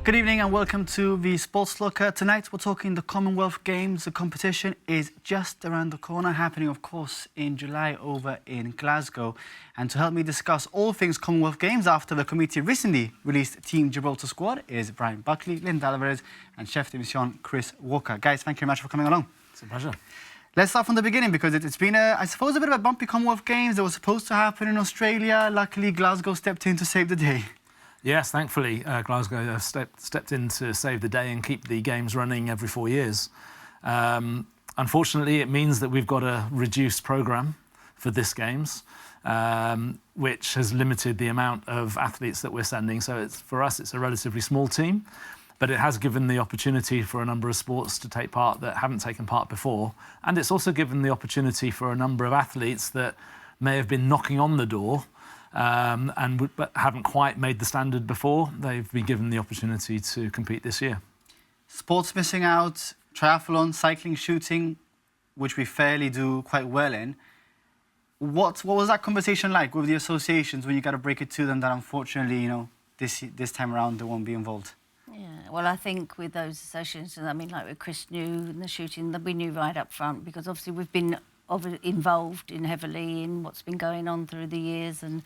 Good evening and welcome to the Sports Locker. Tonight we're talking the Commonwealth Games. The competition is just around the corner, happening of course in July over in Glasgow. And to help me discuss all things Commonwealth Games after the committee recently released Team Gibraltar squad is Brian Buckley, Linda Alvarez and Chef de Mission Chris Walker. Guys, thank you very much for coming along. It's a pleasure. Let's start from the beginning because it's been, I suppose, a bit of a bumpy Commonwealth Games. They were supposed to happen in Australia. Luckily, Glasgow stepped in to save the day. Yes, thankfully, Glasgow have stepped in to save the day and keep the games running every 4 years. Unfortunately, it means that we've got a reduced programme for this Games, which has limited the amount of athletes that we're sending. So for us, it's a relatively small team, but it has given the opportunity for a number of sports to take part that haven't taken part before. And it's also given the opportunity for a number of athletes that may have been knocking on the door but haven't quite made the standard before. They've been given the opportunity to compete this year. Sports missing out, triathlon, cycling, shooting, which we fairly do quite well in. What was that conversation like with the associations when you got to break it to them that unfortunately, you know, this time around they won't be involved? Yeah, well, I think with those associations, I mean, like with Chris knew and the shooting, that we knew right up front because obviously we've been involved heavily in what's been going on through the years, and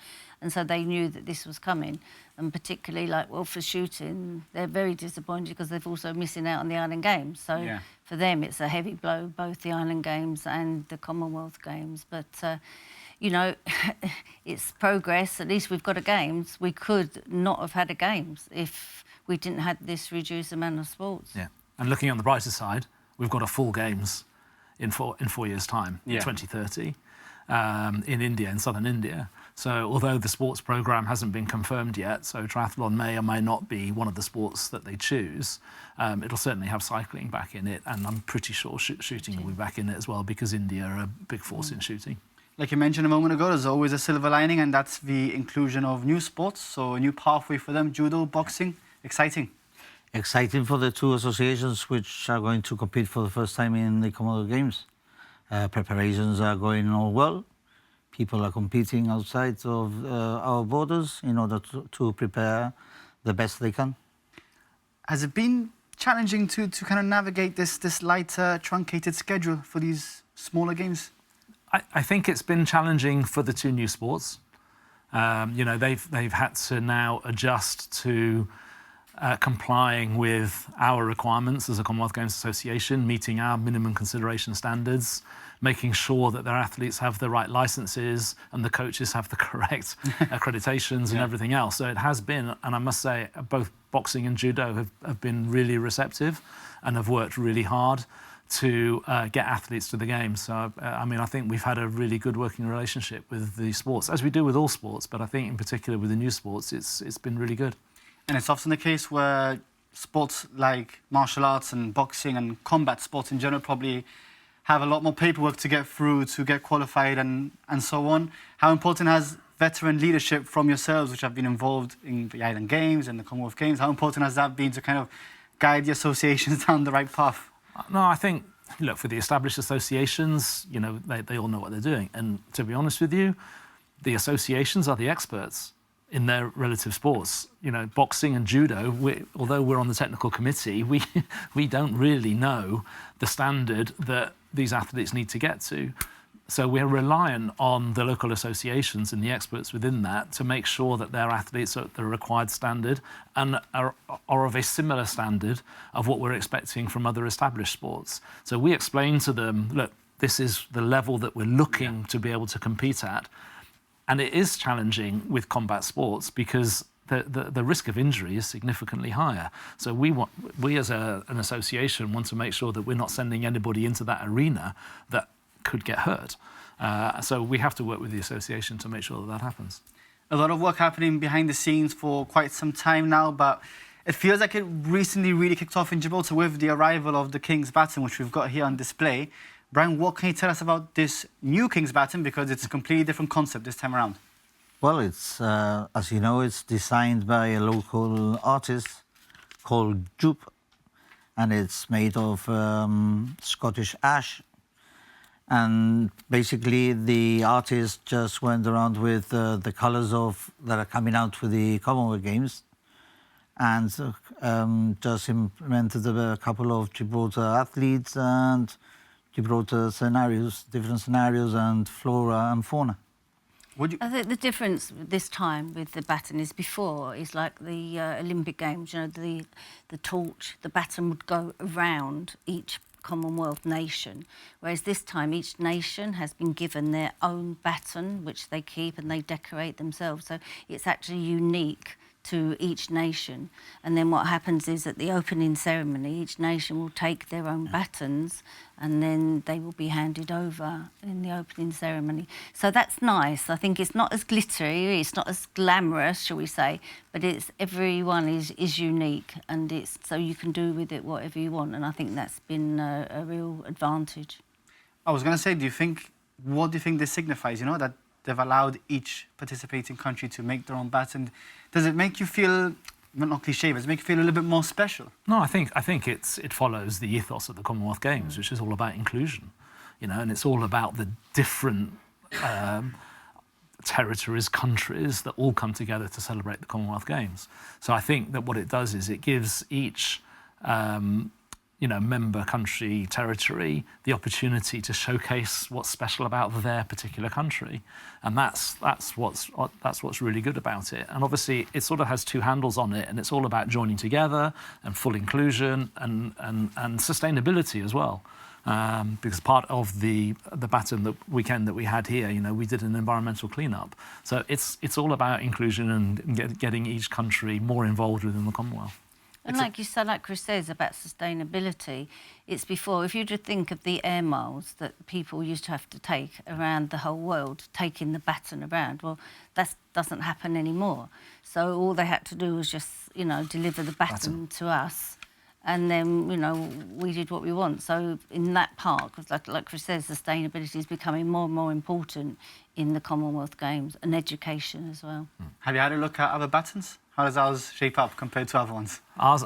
so they knew that this was coming. And particularly, like, well, for shooting, they're very disappointed because they're also missing out on the Island Games. So yeah, for them, it's a heavy blow, both the Island Games and the Commonwealth Games. But you know, it's progress. At least we've got a Games. We could not have had a Games if we didn't have this reduced amount of sports. Yeah, and looking on the brighter side, we've got a full Games in 4 years' time, 2030, in India, in southern India. So although the sports programme hasn't been confirmed yet, so triathlon may or may not be one of the sports that they choose, it'll certainly have cycling back in it, and I'm pretty sure shooting will be back in it as well because India are a big force in shooting. Like you mentioned a moment ago, there's always a silver lining, and that's the inclusion of new sports, so a new pathway for them, judo, boxing, exciting. Exciting for the two associations which are going to compete for the first time in the Commonwealth Games. Preparations are going all well. People are competing outside of our borders in order to prepare the best they can. Has it been challenging to kind of navigate this lighter, truncated schedule for these smaller games? I think it's been challenging for the two new sports. You know, they've had to now adjust to complying with our requirements as a Commonwealth Games Association, meeting our minimum consideration standards, making sure that their athletes have the right licences and the coaches have the correct accreditations and everything else. So it has been, and I must say, both boxing and judo have been really receptive and have worked really hard to get athletes to the Games. So, I mean, I think we've had a really good working relationship with the sports, as we do with all sports, but I think in particular with the new sports, it's been really good. And it's often the case where sports like martial arts and boxing and combat sports in general probably have a lot more paperwork to get through, to get qualified and so on. How important has veteran leadership from yourselves, which have been involved in the Island Games and the Commonwealth Games, how important has that been to kind of guide the associations down the right path? No, I think, look, for the established associations, you know, they all know what they're doing. And to be honest with you, the associations are the experts in their relative sports. You know, boxing and judo, although we're on the technical committee, we don't really know the standard that these athletes need to get to. So we're reliant on the local associations and the experts within that to make sure that their athletes are at the required standard and are of a similar standard of what we're expecting from other established sports. So we explain to them, look, this is the level that we're looking to be able to compete at. And it is challenging with combat sports because the risk of injury is significantly higher. So we as an association want to make sure that we're not sending anybody into that arena that could get hurt. So we have to work with the association to make sure that happens. A lot of work happening behind the scenes for quite some time now, but it feels like it recently really kicked off in Gibraltar with the arrival of the King's Baton, which we've got here on display. Brian, what can you tell us about this new King's Baton, because it's a completely different concept this time around? Well, it's, as you know, it's designed by a local artist called Jupe, and it's made of Scottish ash. And basically, the artist just went around with the colours that are coming out with the Commonwealth Games, and just implemented a couple of Gibraltar athletes and Gibraltar scenarios, different scenarios and flora and fauna. I think the difference this time with the baton is before is like the Olympic Games, you know, the torch, the baton would go around each Commonwealth nation, whereas this time each nation has been given their own baton, which they keep and they decorate themselves. So it's actually unique to each nation. And then what happens is at the opening ceremony, each nation will take their own batons and then they will be handed over in the opening ceremony. So that's nice. I think it's not as glittery, it's not as glamorous, shall we say, but it's everyone is unique, and it's so you can do with it whatever you want, and I think that's been a real advantage. I was going to say, what do you think this signifies, you know, that they've allowed each participating country to make their own baton? Does it make you feel, not cliche, but does it make you feel a little bit more special? No, I think it follows the ethos of the Commonwealth Games, which is all about inclusion, you know, and it's all about the different territories, countries that all come together to celebrate the Commonwealth Games. So I think that what it does is it gives each member country, territory, the opportunity to showcase what's special about their particular country, and that's what's really good about it. And obviously, it sort of has two handles on it, and it's all about joining together and full inclusion and sustainability as well. Because part of the Baton weekend that we had here, you know, we did an environmental cleanup. So it's all about inclusion and getting each country more involved within the Commonwealth. And like you said, like Chris says about sustainability, it's before, if you just think of the air miles that people used to have to take around the whole world, taking the baton around, well, that doesn't happen anymore. So all they had to do was just, you know, deliver the baton to us, and then, you know, we did what we want. So in that part, because like Chris says, sustainability is becoming more and more important in the Commonwealth Games, and education as well. Have you had a look at other batons? How does ours shape up compared to other ones? Ours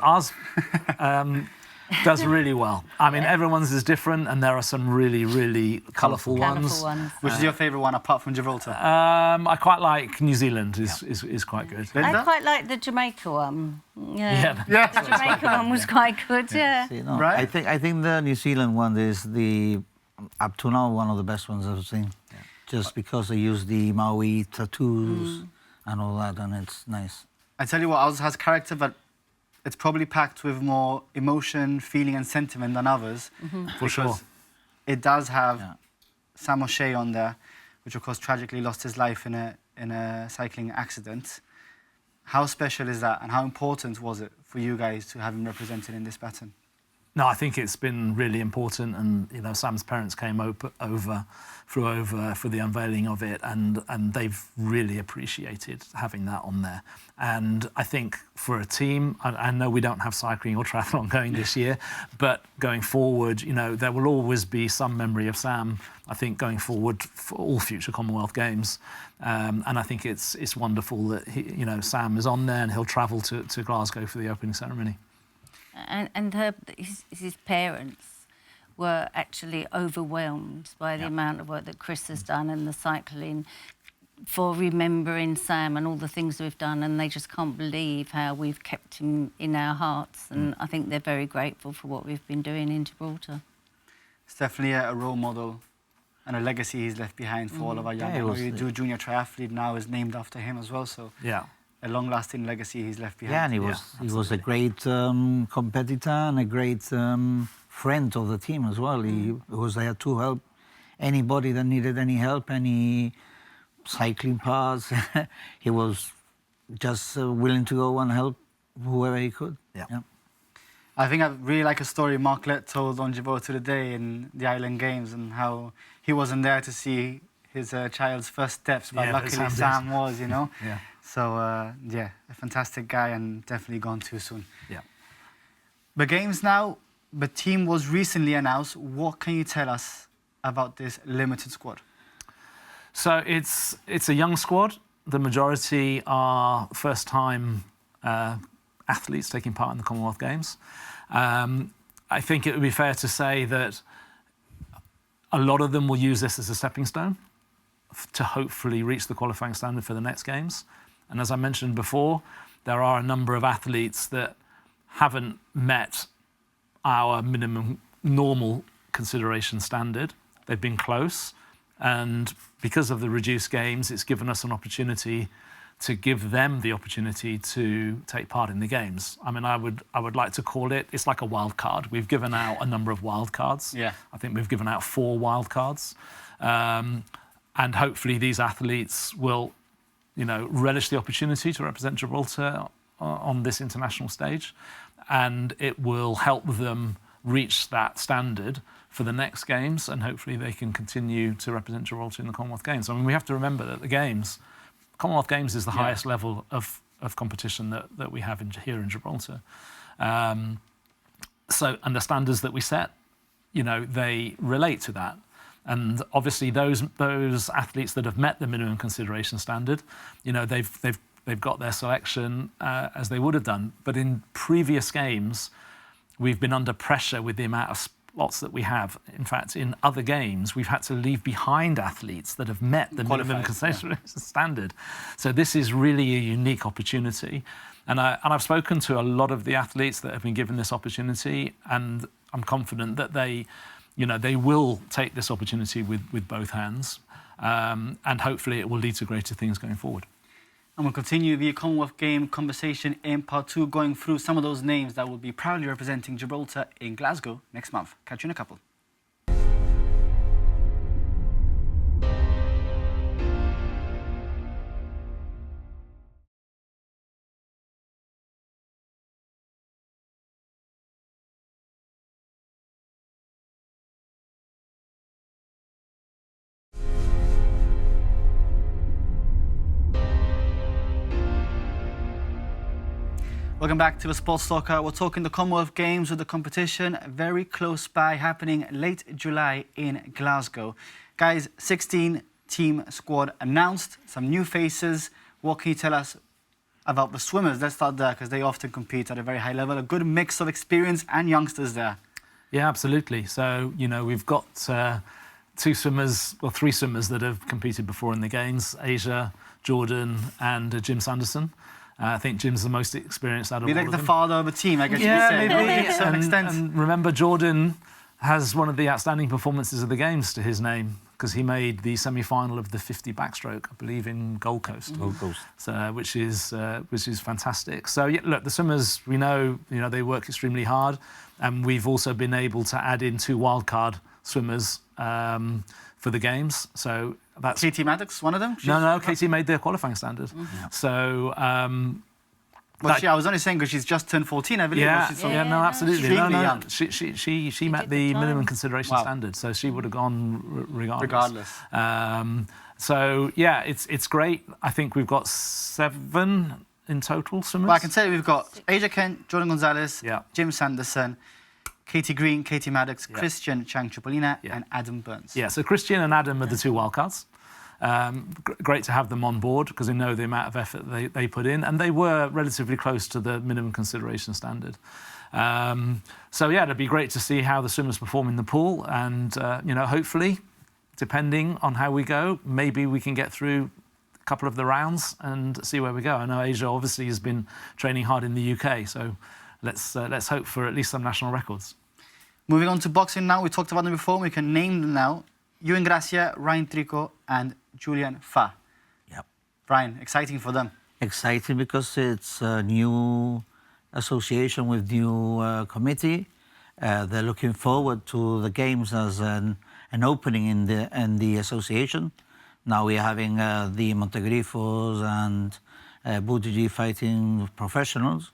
does really well. I mean, everyone's is different, and there are some really, really colourful ones. Which is your favourite one, apart from Gibraltar? I quite like New Zealand. is quite good. I quite like the Jamaica one. Yeah. The Jamaica one was quite good. Yeah. See, no, Right. I think the New Zealand one is up to now one of the best ones I've seen. Yeah. Just because they use the Maui tattoos and all that, and it's nice. I tell you what, ours has character, but it's probably packed with more emotion, feeling and sentiment than others. For sure. It does have Sam O'Shea on there, which of course tragically lost his life in a cycling accident. How special is that, and how important was it for you guys to have him represented in this baton? No, I think it's been really important, and you know, Sam's parents flew over for the unveiling of it, and they've really appreciated having that on there. And I think for a team, I know we don't have cycling or triathlon going this year, but going forward, you know, there will always be some memory of Sam, I think, going forward for all future Commonwealth Games. And I think it's wonderful that Sam is on there, and he'll travel to Glasgow for the opening ceremony. And his parents were actually overwhelmed by the amount of work that Chris has done and the cycling for remembering Sam and all the things we've done, and they just can't believe how we've kept him in our hearts, and I think they're very grateful for what we've been doing in Gibraltar. It's definitely a role model and a legacy he's left behind for all of our young junior triathlete now is named after him as well, so a long-lasting legacy he's left behind. Yeah, and he was a great competitor and a great friend of the team as well. He was there to help anybody that needed any help, any cycling parts. He was just willing to go and help whoever he could. Yeah. I think I really like a story Mark Lett told on Gibraltar today in the Island Games, and how he wasn't there to see his child's first steps, but luckily Sam was, you know. So, a fantastic guy, and definitely gone too soon. Yeah. The Games now, the team was recently announced. What can you tell us about this limited squad? So it's a young squad. The majority are first-time athletes taking part in the Commonwealth Games. I think it would be fair to say that a lot of them will use this as a stepping stone to hopefully reach the qualifying standard for the next Games. And as I mentioned before, there are a number of athletes that haven't met our minimum normal consideration standard. They've been close, and because of the reduced games, it's given us an opportunity to give them the opportunity to take part in the games. I mean, I would like to call it's like a wild card. We've given out a number of wild cards. Yeah. I think we've given out 4 wild cards. And hopefully these athletes will, relish the opportunity to represent Gibraltar on this international stage. And it will help them reach that standard for the next games, and hopefully they can continue to represent Gibraltar in the Commonwealth Games. I mean, we have to remember that the Commonwealth Games is the highest level of competition that we have here in Gibraltar. And the standards that we set, they relate to that. And obviously those athletes that have met the minimum consideration standard, they've got their selection as they would have done. But in previous games, we've been under pressure with the amount of slots that we have. In fact, in other games, we've had to leave behind athletes that have met the minimum consideration standard. So this is really a unique opportunity. And I've spoken to a lot of the athletes that have been given this opportunity, and I'm confident that they will take this opportunity with both hands. And hopefully it will lead to greater things going forward. And we'll continue the Commonwealth Game conversation in part 2, going through some of those names that will be proudly representing Gibraltar in Glasgow next month. Catch you in a couple. Welcome back to the Sports Talker. We're talking the Commonwealth Games with the competition very close by, happening late July in Glasgow. Guys, 16-team squad announced, some new faces. What can you tell us about the swimmers? Let's start there, because they often compete at a very high level. A good mix of experience and youngsters there. Yeah, absolutely. So, we've got 3 swimmers that have competed before in the Games, Asia, Jordan and Jim Sanderson. I think Jim's the most experienced out of all of them. Be like the father of the team, I guess you could say. Maybe. To some extent. And remember, Jordan has one of the outstanding performances of the Games to his name, because he made the semi-final of the 50 backstroke, I believe, in Gold Coast. Gold Coast. So, which is fantastic. So, yeah, look, the swimmers, we know, they work extremely hard, and we've also been able to add in 2 wildcard swimmers for the Games. So that's Katie Maddox, one of them? No, Katie made the qualifying standard. Mm-hmm. So. I was only saying because she's just turned 14, I believe. No, absolutely. Young. She met the minimum consideration standard, so she would have gone regardless. So yeah, it's great. I think we've got 7 in total swimmers. Well, I can tell you we've got Asia Kent, Jordan Gonzalez, Jim Sanderson, Katie Green, Katie Maddox, Christian Chang-Chupolina, and Adam Burns. Yeah, so Christian and Adam are the 2 wildcards. Great to have them on board, because we know the amount of effort they put in, and they were relatively close to the minimum consideration standard. So yeah, it'd be great to see how the swimmers perform in the pool, and hopefully, depending on how we go, maybe we can get through a couple of the rounds and see where we go. I know Asia obviously has been training hard in the UK, so let's hope for at least some national records. Moving on to boxing now. We talked about them before. We can name them now. Ewan Gracia, Ryan Trico and Julian Fa. Yep. Brian, exciting for them. Exciting because it's a new association with new committee. They're looking forward to the Games as an opening in the association. Now we're having the Montegrifos and Buttigieg fighting professionals.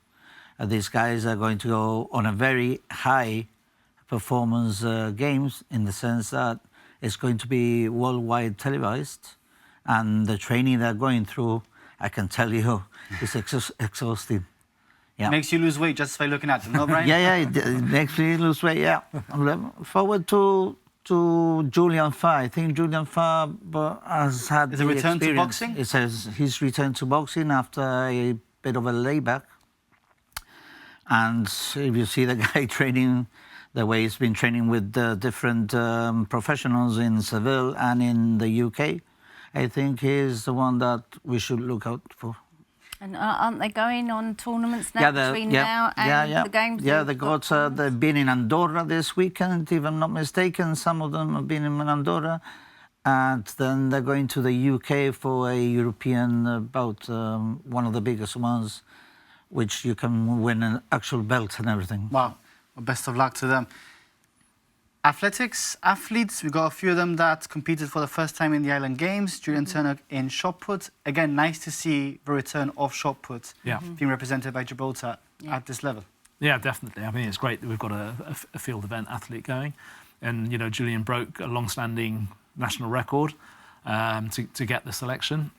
These guys are going to go on a very high performance Games, in the sense that it's going to be worldwide televised, and the training they're going through, I can tell you, is exhausting. Yeah. Makes you lose weight just by looking at them, no, Brian? it makes me lose weight, yeah. I'm looking forward to Julian Fa. I think Julian Fa has had the return to boxing? It says he's returned to boxing after a bit of a layback. And if you see the guy training the way he's been training with different professionals in Seville and in the UK, I think he's the one that we should look out for. And aren't they going on tournaments now between now and the games? Yeah, they've been in Andorra this weekend, if I'm not mistaken. Some of them have been in Andorra. And then they're going to the UK for a European bout, one of the biggest ones, which you can win an actual belt and everything. Wow. Well, best of luck to them. Athletes, we got a few of them that competed for the first time in the Island Games. Julian Turner in shot put. Again, nice to see the return of shot put being represented by Gibraltar at this level. Yeah, definitely. I mean, it's great that we've got a field event athlete going. And, you know, Julian broke a long-standing national record to get the selection.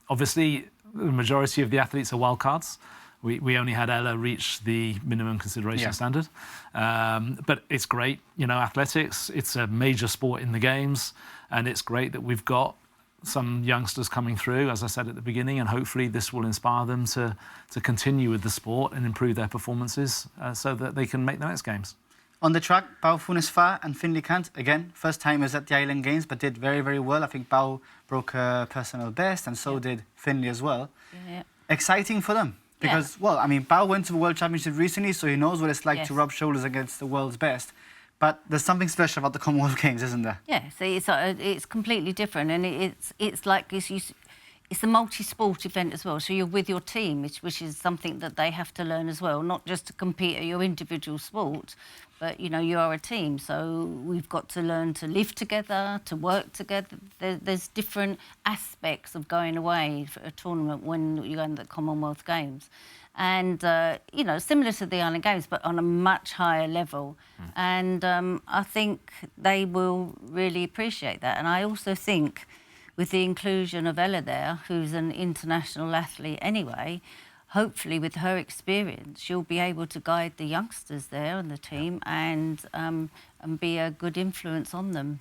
Obviously, the majority of the athletes are wildcards. We only had Ella reach the minimum consideration standard. But it's great, you know, athletics, it's a major sport in the Games, and it's great that we've got some youngsters coming through, as I said at the beginning, and hopefully this will inspire them to continue with the sport and improve their performances so that they can make the next Games. On the track, Bao Funisfa and Finley Kant, again, first timers at the Island Games, but did very, very well. I think Bao broke a personal best, and so did Finley as well. Yeah. Exciting for them. Because, well, I mean, Bao went to the World Championship recently, so he knows what it's like to rub shoulders against the world's best. But there's something special about the Commonwealth Games, isn't there? Yeah, so it's completely different, and it's like it's a multi-sport event as well. So you're with your team, which is something that they have to learn as well, not just to compete at your individual sport, but, you know, you are a team. So we've got to learn to live together, to work together. There's different aspects of going away for a tournament when you're going to the Commonwealth Games. And, you know, similar to the Island Games, but on a much higher level. And I think they will really appreciate that. And I also think with the inclusion of Ella there, who's an international athlete anyway, hopefully with her experience, she'll be able to guide the youngsters there and the team and be a good influence on them.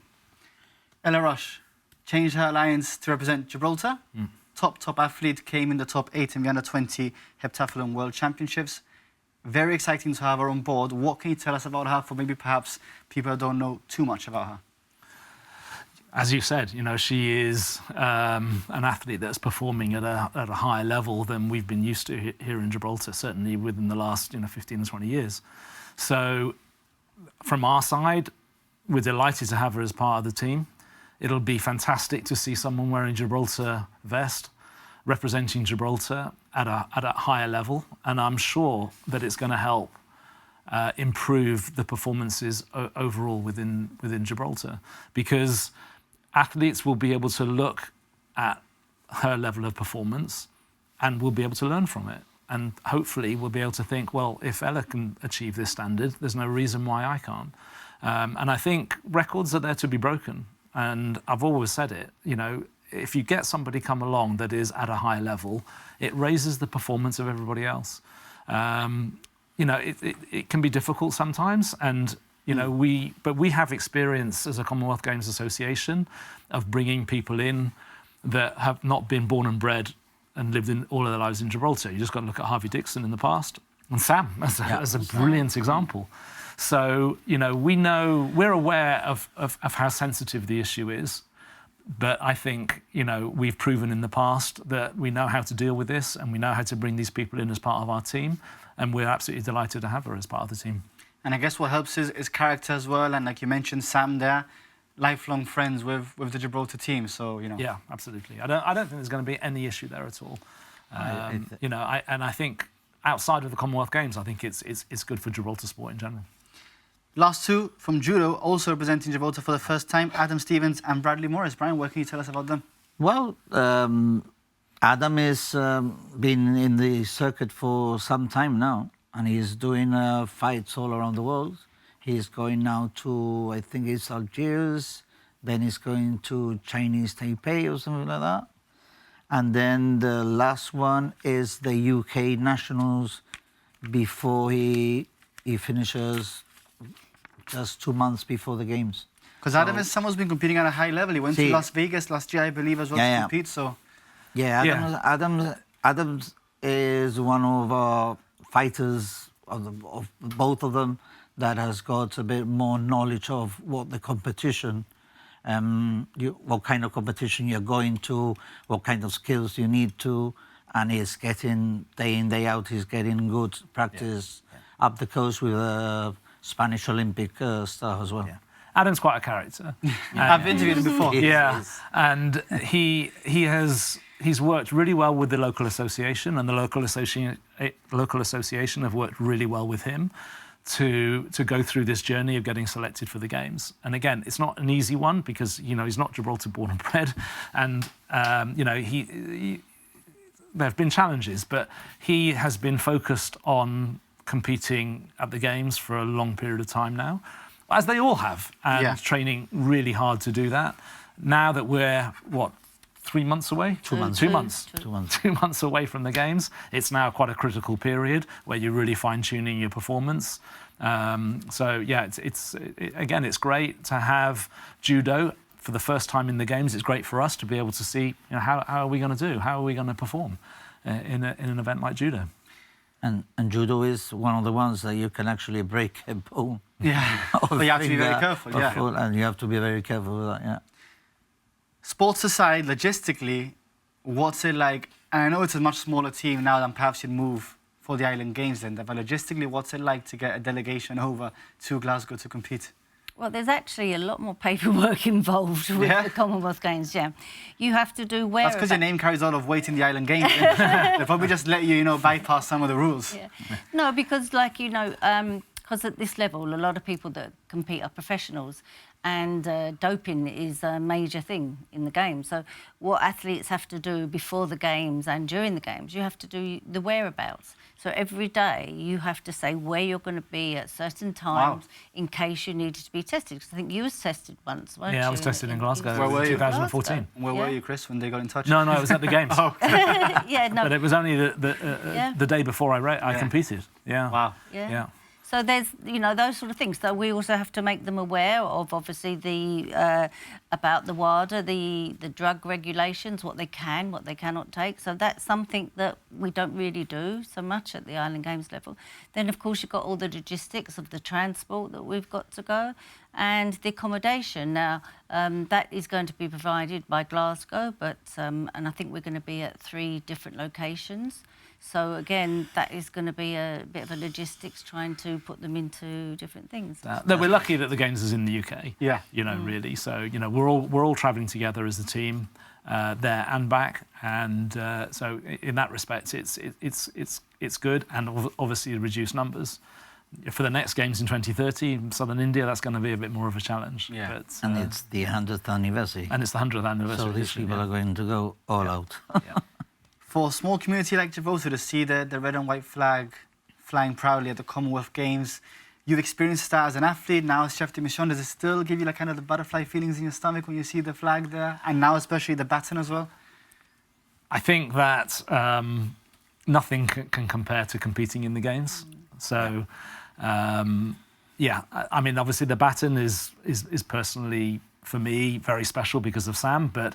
Ella Rush changed her alliance to represent Gibraltar. Top athlete, came in the top 8 in the Under-20 Heptathlon World Championships. Very exciting to have her on board. What can you tell us about her for maybe perhaps people who don't know too much about her? As you said, you know, she is an athlete that's performing at a higher level than we've been used to here in Gibraltar, certainly within the last 15 or 20 years. So from our side, we're delighted to have her as part of the team. It'll be fantastic to see someone wearing Gibraltar vest, representing Gibraltar at a higher level, and I'm sure that it's going to help improve the performances overall within Gibraltar, because athletes will be able to look at her level of performance and will be able to learn from it. And hopefully we'll be able to think, well, if Ella can achieve this standard, there's no reason why I can't. And I think records are there to be broken. And I've always said it, you know, if you get somebody come along that is at a high level, it raises the performance of everybody else. You know, it can be difficult sometimes, and you know, we have experience as a Commonwealth Games Association of bringing people in that have not been born and bred and lived in all of their lives in Gibraltar. You just got to look at Harvey Dixon in the past and Sam as a brilliant example. So, you know, we're aware of how sensitive the issue is, but I think, you know, we've proven in the past that we know how to deal with this and we know how to bring these people in as part of our team, and we're absolutely delighted to have her as part of the team. And I guess what helps is character as well, and like you mentioned, Sam there, lifelong friends with the Gibraltar team, so, you know. Yeah, absolutely. I don't think there's going to be any issue there at all. You know, I think outside of the Commonwealth Games, I think it's good for Gibraltar sport in general. Last two from judo, also representing Gibraltar for the first time, Adam Stevens and Bradley Morris. Brian, what can you tell us about them? Well, Adam has been in the circuit for some time now, and he's doing fights all around the world. He's going now to, I think it's Algiers, then he's going to Chinese Taipei or something like that. And then the last one is the UK Nationals before he finishes just 2 months before the Games. Because Adam is someone who's been competing at a high level. He went to Las Vegas last year, I believe, as well to compete. So, Adam is one of our fighters, of both of them, that has got a bit more knowledge of what the competition, what kind of competition you're going to, what kind of skills you need to, and he's getting day in, day out, he's getting good practice up the coast with a Spanish Olympic staff as well. Yeah. Adam's quite a character. I've interviewed him before. Yeah, and he's worked really well with the local association, and the local association have worked really well with him to go through this journey of getting selected for the games. And again, it's not an easy one because he's not Gibraltar born and bred, and there have been challenges, but he has been focused on competing at the games for a long period of time now, as they all have, and training really hard to do that. Now that we're 3 months away? 2 months. 2 months. 2 months. 2 months away from the games. It's now quite a critical period where you're really fine-tuning your performance. Again, it's great to have judo for the first time in the games. It's great for us to be able to see how are we going to do? How are we going to perform in an event like judo? And judo is one of the ones that you can actually break a bone. Yeah, but you have to be very careful. Yeah, and you have to be very careful with that. Yeah. Sports aside, logistically, what's it like? And I know it's a much smaller team now than perhaps you'd move for the Island Games then, but logistically, what's it like to get a delegation over to Glasgow to compete? Well, there's actually a lot more paperwork involved with the Commonwealth Games, You have to do That's because your name carries a lot of weight in the Island Games. They'll probably just let you, bypass some of the rules. Yeah. No, because because at this level, a lot of people that compete are professionals, and doping is a major thing in the game. So what athletes have to do before the games and during the games, you have to do the whereabouts. So every day you have to say where you're going to be at certain times in case you needed to be tested. Because I think you was tested once, weren't you? Yeah, I was tested in Glasgow Where were you? 2014. Where were you, Chris, when they got in touch? No, it was at the games. Yeah, no. But it was only the day before I competed. Yeah. Wow. Yeah. So there's, those sort of things. So we also have to make them aware of, obviously, about the WADA, the drug regulations, what they can, what they cannot take. So that's something that we don't really do so much at the Island Games level. Then, of course, you've got all the logistics of the transport that we've got to go, and the accommodation. Now, that is going to be provided by Glasgow, but and I think we're going to be at 3 different locations. So again, that is going to be a bit of a logistics trying to put them into different things. We're lucky that the Games is in the UK. Yeah. Really. So we're all travelling together as a team, there and back, and so in that respect, it's good, and obviously reduced numbers. For the next Games in 2030, Southern India, that's going to be a bit more of a challenge. Yeah. But, And it's the 100th anniversary. And it's the 100th anniversary. So these people are going to go all out. Yeah. For a small community like Gibraltar to see the red and white flag flying proudly at the Commonwealth Games, you've experienced that as an athlete, now as chef de mission. Does it still give you kind of the butterfly feelings in your stomach when you see the flag there? And now especially the baton as well? I think that nothing can compare to competing in the Games. So, I mean, obviously the baton is personally, for me, very special because of Sam. But,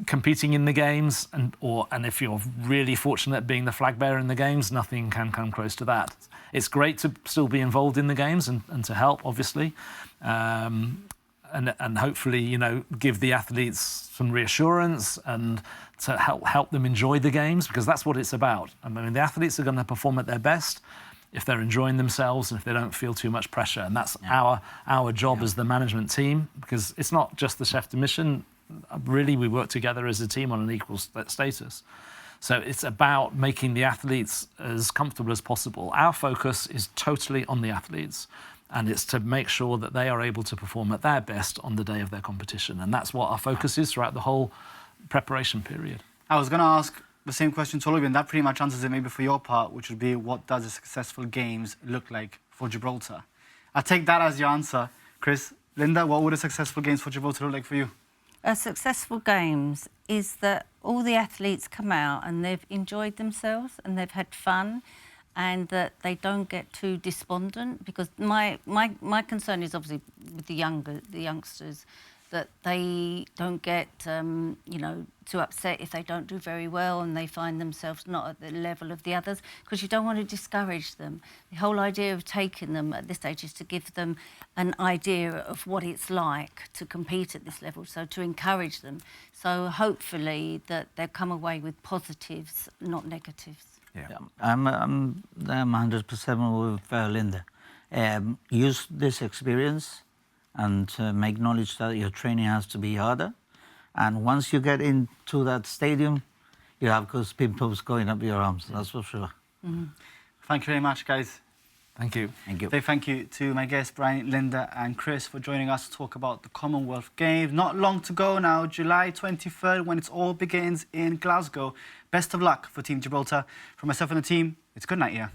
competing in the Games, and if you're really fortunate being the flag bearer in the Games, nothing can come close to that. It's great to still be involved in the Games and to help, obviously, and hopefully, give the athletes some reassurance and to help them enjoy the Games, because that's what it's about. I mean, the athletes are going to perform at their best if they're enjoying themselves and if they don't feel too much pressure. And that's our job as the management team, because it's not just the chef de mission. Really, we work together as a team on an equal status. So it's about making the athletes as comfortable as possible. Our focus is totally on the athletes, and it's to make sure that they are able to perform at their best on the day of their competition. And that's what our focus is throughout the whole preparation period. I was going to ask the same question to all of you, and that pretty much answers it maybe for your part, which would be, what does a successful Games look like for Gibraltar? I take that as your answer. Chris, Linda, what would a successful Games for Gibraltar look like for you? A successful Games is that all the athletes come out and they've enjoyed themselves and they've had fun, and that they don't get too despondent, because my concern is obviously with the youngsters, that they don't get, you know, too upset if they don't do very well and they find themselves not at the level of the others, because you don't want to discourage them. The whole idea of taking them at this stage is to give them an idea of what it's like to compete at this level, so to encourage them. So hopefully that they'll come away with positives, not negatives. Yeah. I'm 100% with Linda. Use this experience and make knowledge that your training has to be harder. And once you get into that stadium, you have those pimples going up your arms, that's for sure. Mm-hmm. Thank you very much, guys. Thank you. Thank you. Thank you to my guests, Brian, Linda and Chris, for joining us to talk about the Commonwealth Games. Not long to go now, July 23rd, when it all begins in Glasgow. Best of luck for Team Gibraltar. From myself and the team, it's good night, yeah.